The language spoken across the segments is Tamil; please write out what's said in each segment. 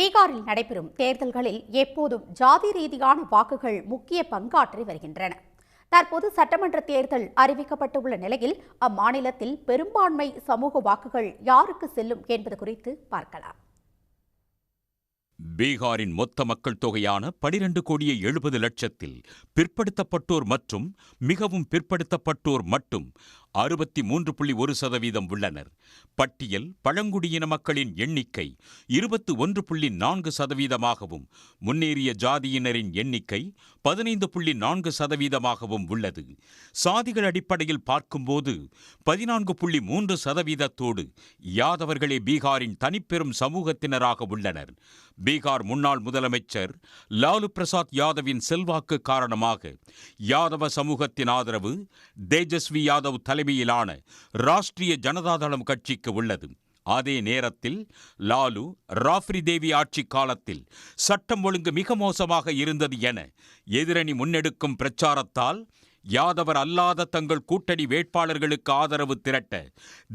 பீகாரில் நடைபெறும் தேர்தல்களில் எப்போதும் ஜாதி ரீதியான வாக்குகள் முக்கிய பங்காற்றி வருகின்றன. தற்போது சட்டமன்ற தேர்தல் அறிவிக்கப்பட்டுள்ள நிலையில் அம்மாநிலத்தில் பெரும்பான்மை சமூக வாக்குகள் யாருக்கு செல்லும் என்பது குறித்து பார்க்கலாம். பீகாரின் மொத்த மக்கள் தொகையான 12,70,00,000 பிற்படுத்தப்பட்டோர் மற்றும் மிகவும் பிற்படுத்தப்பட்டோர் மட்டும் 63.1% உள்ளனர். பட்டியல் பழங்குடியின மக்களின் எண்ணிக்கை 21.4%, முன்னேறிய ஜாதியினரின் எண்ணிக்கை 15.4% உள்ளது. சாதிகள் அடிப்படையில் பார்க்கும்போது 14.3%தோடு யாதவர்களே பீகாரின் தனிப்பெரும் சமூகத்தினராக உள்ளனர். பீகார் முன்னாள் முதலமைச்சர் லாலு பிரசாத் யாதவின் செல்வாக்கு காரணமாக யாதவ சமூகத்தின் ஆதரவு தேஜஸ்வி யாதவ் தலைமையிலான ராஷ்டிரிய ஜனதாதளம் கட்சிக்கு உள்ளது. அதே நேரத்தில் லாலு ராப்ரி தேவி ஆட்சி காலத்தில் சட்டம் ஒழுங்கு மிக மோசமாக இருந்தது என எதிரணி முன்னெடுக்கும் பிரச்சாரத்தால் யாதவர் அல்லாத தங்கள் கூட்டணி வேட்பாளர்களுக்கு ஆதரவு திரட்ட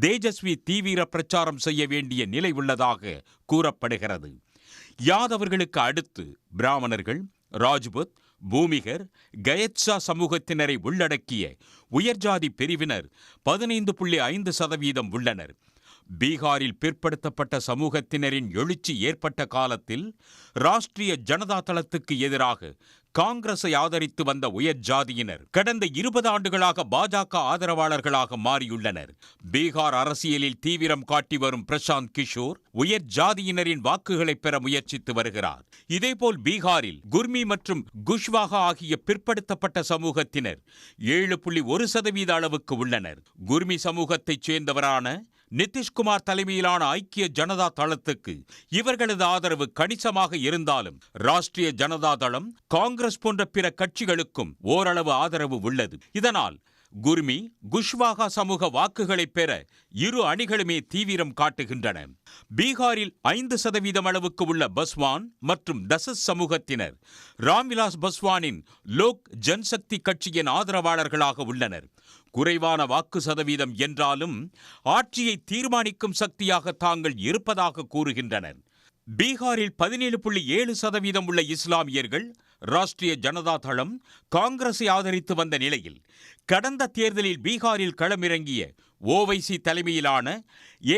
தேஜஸ்வி தீவிர பிரச்சாரம் செய்ய வேண்டிய நிலை உள்ளதாக கூறப்படுகிறது. யாதவர்களுக்கு அடுத்து பிராமணர்கள், ராஜ்புத், பூமிகர், கயத்சா சமூகத்தினரை உள்ளடக்கிய உயர்ஜாதி பிரிவினர் 15.5% உள்ளனர். பீகாரில் பிற்படுத்தப்பட்ட சமூகத்தினரின் எழுச்சி ஏற்பட்ட காலத்தில் ராஷ்டிரிய ஜனதா தளத்துக்கு எதிராக காங்கிரஸை ஆதரித்து வந்த உயர் ஜாதியினர் கடந்த 20 ஆண்டுகளாக பாஜக ஆதரவாளர்களாக மாறியுள்ளனர். பீகார் அரசியலில் தீவிரம் காட்டி வரும் பிரசாந்த் கிஷோர் உயர் ஜாதியினரின் வாக்குகளை பெற முயற்சித்து வருகிறார். இதேபோல் பீகாரில் குர்மி மற்றும் குஷ்வாகா ஆகிய பிற்படுத்தப்பட்ட சமூகத்தினர் 7.1% அளவுக்கு உள்ளனர். குர்மி சமூகத்தைச் சேர்ந்தவரான நிதிஷ்குமார் தலைமையிலான ஐக்கிய ஜனதா தளத்துக்கு இவர்களது ஆதரவு கணிசமாக இருந்தாலும் ராஷ்டிரிய ஜனதா தளம், காங்கிரஸ் போன்ற பிற கட்சிகளுக்கும் ஓரளவு ஆதரவு உள்ளது. இதனால் குர்மி, குஷ்வாகா சமூக வாக்குகளை பெற இரு அணிகளுமே தீவிரம் காட்டுகின்றன. பீகாரில் 5% அளவுக்கு உள்ள பஸ்வான் மற்றும் தசஸ் சமூகத்தினர் ராம்விலாஸ் பஸ்வானின் லோக் ஜன்சக்தி கட்சியின் ஆதரவாளர்களாக உள்ளனர். குறைவான வாக்கு சதவீதம் என்றாலும் ஆட்சியை தீர்மானிக்கும் சக்தியாக தாங்கள் இருப்பதாக கூறுகின்றனர். பீகாரில் 17.7% உள்ள இஸ்லாமியர்கள் ராஷ்டிரிய ஜனதா தளம், காங்கிரஸை ஆதரித்து வந்த நிலையில் கடந்த தேர்தலில் பீகாரில் களமிறங்கிய ஓவைசி தலைமையிலான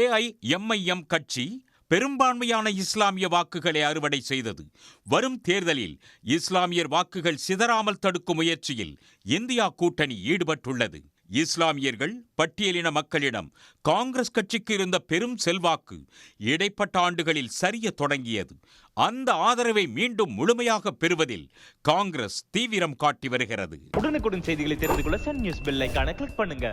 AIMIM கட்சி பெரும்பான்மையான இஸ்லாமிய வாக்குகளை அறுவடை செய்தது. வரும் தேர்தலில் இஸ்லாமியர் வாக்குகள் சிதறாமல் தடுக்கும் முயற்சியில் இந்தியா கூட்டணி ஈடுபட்டுள்ளது. இஸ்லாமியர்கள், பட்டியலின மக்களிடம் காங்கிரஸ் கட்சிக்கு இருந்த பெரும் செல்வாக்கு இடைப்பட்ட ஆண்டுகளில் சரிய தொடங்கியது. அந்த ஆதரவை மீண்டும் முழுமையாக பெறுவதில் காங்கிரஸ் தீவிரம் காட்டி வருகிறது. உடனுக்குடன் செய்திகளை தெரிந்து கொள்ள சன் நியூஸ் பெல் ஐகானை கிளிக் பண்ணுங்க.